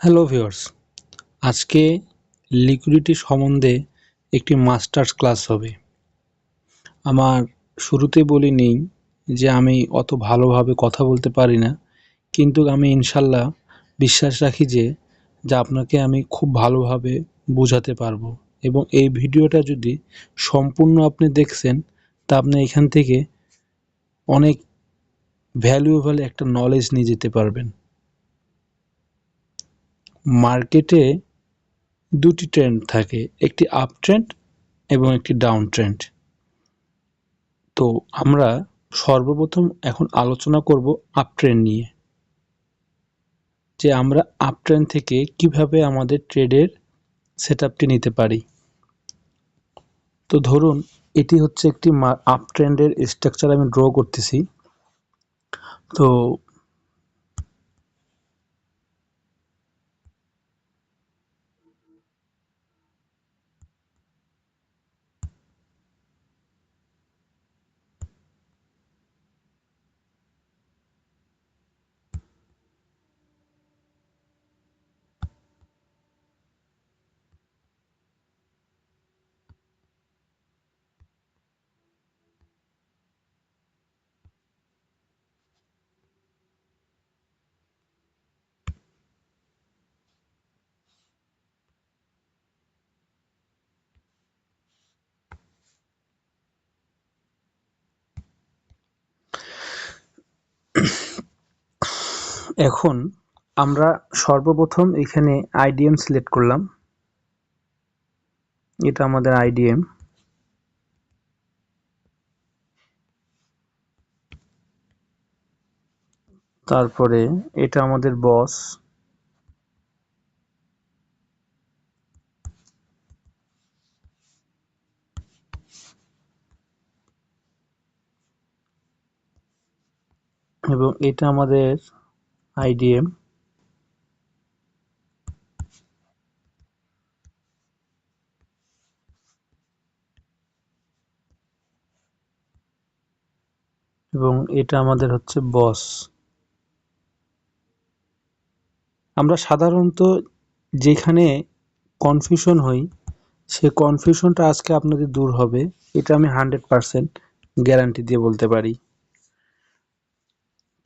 Hello viewers, আজকে liquidity সম্বন্ধে একটি মাস্টার্স ক্লাস হবে। আমার শুরুতেই বলে নেই যে আমি অত ভালোভাবে কথা বলতে পারি না, কিন্তু আমি ইনশাল্লাহ বিশ্বাস রাখি যে আপনাকে আমি খুব ভালোভাবে বোঝাতে পারবো। এবং এই ভিডিওটা যদি সম্পূর্ণ আপনি দেখছেন তা আপনি এখান থেকে অনেক ভ্যালুয়েবল একটা নলেজ নিয়ে যেতে পারবেন। মার্কেটে দুটি ট্রেন্ড থাকে, একটি আপ ট্রেন্ড এবং একটি ডাউন ট্রেন্ড। তো আমরা সর্বপ্রথম এখন আলোচনা করব আপ ট্রেন্ড নিয়ে, যে আমরা আপ ট্রেন্ড থেকে কিভাবে আমাদের ট্রেডের সেটআপটি নিতে পারি। তো ধরুন এটি হচ্ছে একটি আপ ট্রেন্ডের স্ট্রাকচার আমি ড্র করতেছি। তো এখন আমরা সর্বপ্রথম এখানে আইডিএম সিলেক্ট করলাম। এটা আমাদের আইডিএম। তারপরে এটা আমাদের বস। এবং এটা আমাদের আইডিএম। এবং এটা আমাদের হচ্ছে বস। আমরা সাধারণত যেখানে কনফিউশন হই, সে কনফিউশনটা আজকে আপনাদের দূর হবে, এটা আমি 100% গ্যারান্টি দিয়ে বলতে পারি।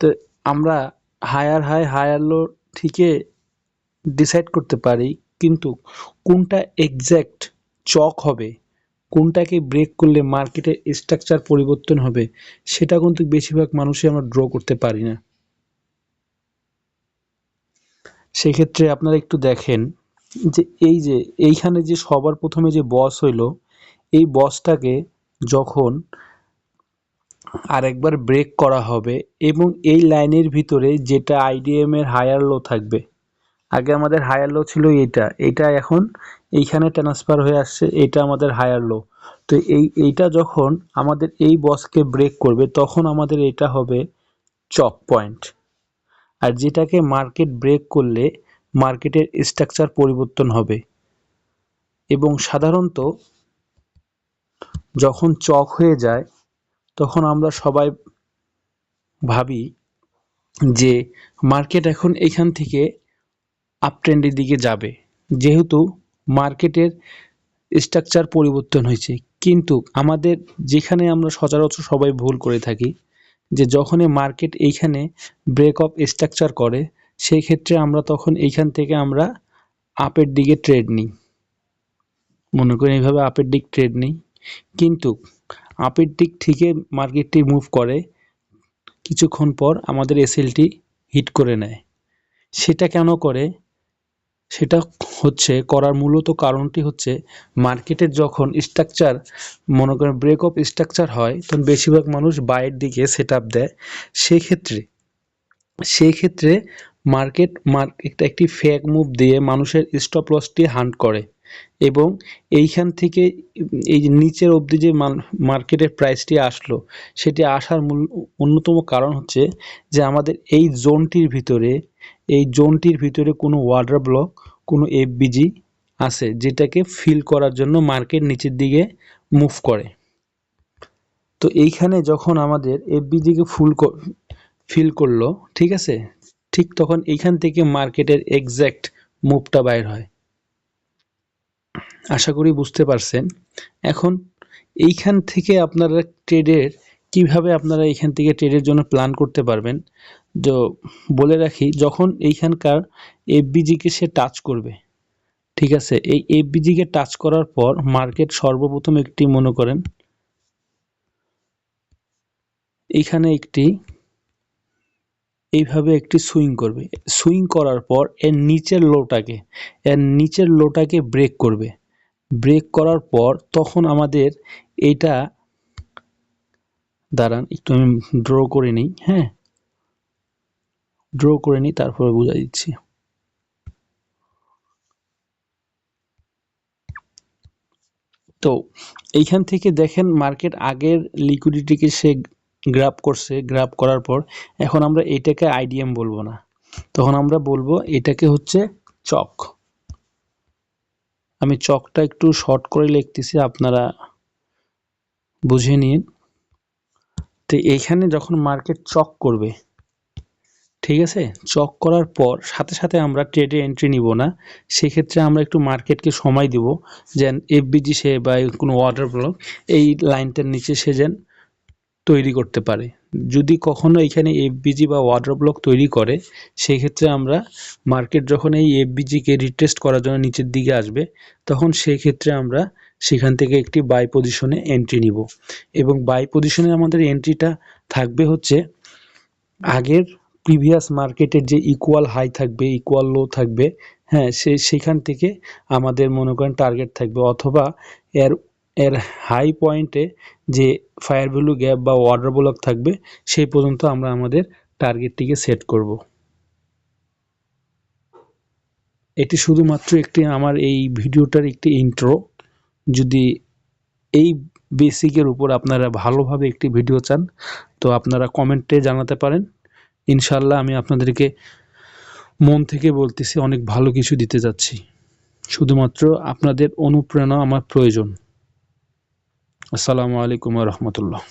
তো আমরা হায়ার হাই হায়ার লো থেকে ডিসাইড করতে পারি, কিন্তু কোনটা এক্স্যাক্ট চক হবে, কোনটাকে ব্রেক করলে মার্কেটের স্ট্রাকচার পরিবর্তন হবে, সেটা কিন্তু বেশিরভাগ মানুষই আমরা ড্র করতে পারি না। সেক্ষেত্রে আপনারা একটু দেখেন যে এইখানে যে সবার প্রথমে যে বস হইলো, এই বসটাকে যখন আরেকবার ব্রেক করা হবে এবং এই লাইনের ভিতরে যেটা আইডিএম এর হায়ার লো থাকবে, আগে আমাদের হায়ার লো ছিল এইটা এখন এইখানে ট্রান্সফার হয়ে আসছে, এটা আমাদের হায়ার লো। তো এইটা যখন আমাদের এই বসকে ব্রেক করবে তখন আমাদের এটা হবে চক পয়েন্ট। আর যেটাকে মার্কেট ব্রেক করলে মার্কেটের স্ট্রাকচার পরিবর্তন হবে। এবং সাধারণত যখন চক হয়ে যায় তখন আমরা সবাই ভাবি যে মার্কেট এখন এখান থেকে আপ ট্রেন্ডের দিকে যাবে, যেহেতু মার্কেটের স্ট্রাকচার পরিবর্তন হয়েছে। কিন্তু আমাদের যেখানে আমরা সচরাচর সবাই ভুল করে থাকি, যে যখনই মার্কেট এইখানে ব্রেক অফ স্ট্রাকচার করে, সেই ক্ষেত্রে আমরা তখন এইখান থেকে আমরা আপের দিকে ট্রেড নিই, মনে করি এইভাবে আপের দিক ট্রেড নিই। কিন্তু আপের দিক থেকে মার্কেটটি মুভ করে, কিছুক্ষণ পর আমাদের এসএলটি হিট করে নেয়। সেটা কেন করে? সেটা হচ্ছে করার মূলত কারণটি হচ্ছে মার্কেটের যখন স্ট্রাকচার, মনে করেন ব্রেক অফ স্ট্রাকচার হয়, তখন বেশিরভাগ মানুষ বাইয়ের দিকে সেট আপ দেয়। সেই ক্ষেত্রে মার্কেট একটি ফেক মুভ দিয়ে মানুষের স্টপ লসটি হান্ট করে। এবং এইখান থেকে এই যে নিচের অবধি যে মার্কেটের প্রাইসটি আসলো, সেটি আসার অন্যতম কারণ হচ্ছে যে আমাদের এই জোনটির ভিতরে কোনো ওয়াটার ব্লক, কোনো এফবিজি আছে, যেটাকে ফিল করার জন্য মার্কেট নিচের দিকে মুভ করে। তো এইখানে যখন আমাদের এফবিজিকে ফিল করলো, ঠিক আছে, ঠিক তখন এইখান থেকে মার্কেটের এক্স্যাক্ট মুভটা বাইর হয়। আশা করি বুঝতে পারছেন। এখন এইখান থেকে আপনারা কিভাবে আপনারা এইখান থেকে ট্রেডের জন্য প্ল্যান করতে পারবেন, তো বলে রাখি, যখন এইখানকার এফবিজি কে সে টাচ করবে, ঠিক আছে, এই এফবিজি কে টাচ করার পর মার্কেট সর্বপ্রথম একটি মনে করেন এইখানে এইভাবে একটি সুইং করবে। সুইং করার পর এর নিচের লোটাকে ব্রেক করবে। ব্রেক করার পর তখন আমাদের এটা, দাঁড়ান একটু আমি ড্র করে নিই, হ্যাঁ, ড্র করে নিই তারপরে বুঝাই দিচ্ছি। তো এইখান থেকে দেখেন মার্কেট আগের লিকুইডিটিকে সে গ্র্যাব করছে, গ্র্যাব করার পর এখন আমরা এটাকে আইডিএম বলবো না, তখন আমরা বলবো এটাকে হচ্ছে চক। আমি চকটা একটু শর্ট করে লিখতেছি, আপনারা বুঝে নিন। তো এইখানে যখন মার্কেট চক করবে, ঠিক আছে, চক করার পর সাথে সাথে আমরা ট্রেডে এন্ট্রি নিব না, সেক্ষেত্রে আমরা একটু মার্কেটকে সময় দিব, যেন এফবিজি সে বা কোনো ওয়াটার ব্লক এই লাইনটার নিচে সে যেন তৈরি করতে পারে। যদি কখনো এখানে এফবিজি বা ওয়াটার ব্লক তৈরি করে, সেক্ষেত্রে আমরা মার্কেট যখন এই এফবিজিকে রিটেস্ট করার জন্য নিচের দিকে আসবে, তখন সেক্ষেত্রে আমরা সেখান থেকে একটি বাই পজিশনে এন্ট্রি নিব। এবং বাই পজিশনে আমাদের এন্ট্রিটা থাকবে হচ্ছে আগের প্রিভিয়াস মার্কেটের যে ইকুয়াল হাই থাকবে, ইকুয়াল লো থাকবে, হ্যাঁ, সেখান থেকে আমাদের মনে করেন টার্গেট থাকবে, অথবা এর এর হাই পয়েন্টে যে ফায়ার ভ্যালু গ্যাপ বা ওয়াটার ব্লক থাকবে, সেই পর্যন্ত আমরা আমাদের টার্গেটটিকে সেট করব। এটি শুধুমাত্র একটি আমার এই ভিডিওটার একটি ইন্ট্রো। যদি এই বেসিকের উপর আপনারা ভালোভাবে একটি ভিডিও চান, তো আপনারা কমেন্টে জানাতে পারেন। ইনশাল্লাহ আমি আপনাদেরকে মন থেকে বলতেছি অনেক ভালো কিছু দিতে যাচ্ছি। শুধুমাত্র আপনাদের অনুপ্রেরণা আমার প্রয়োজন। আসসালামু আলাইকুম ওয়া রাহমাতুল্লাহ।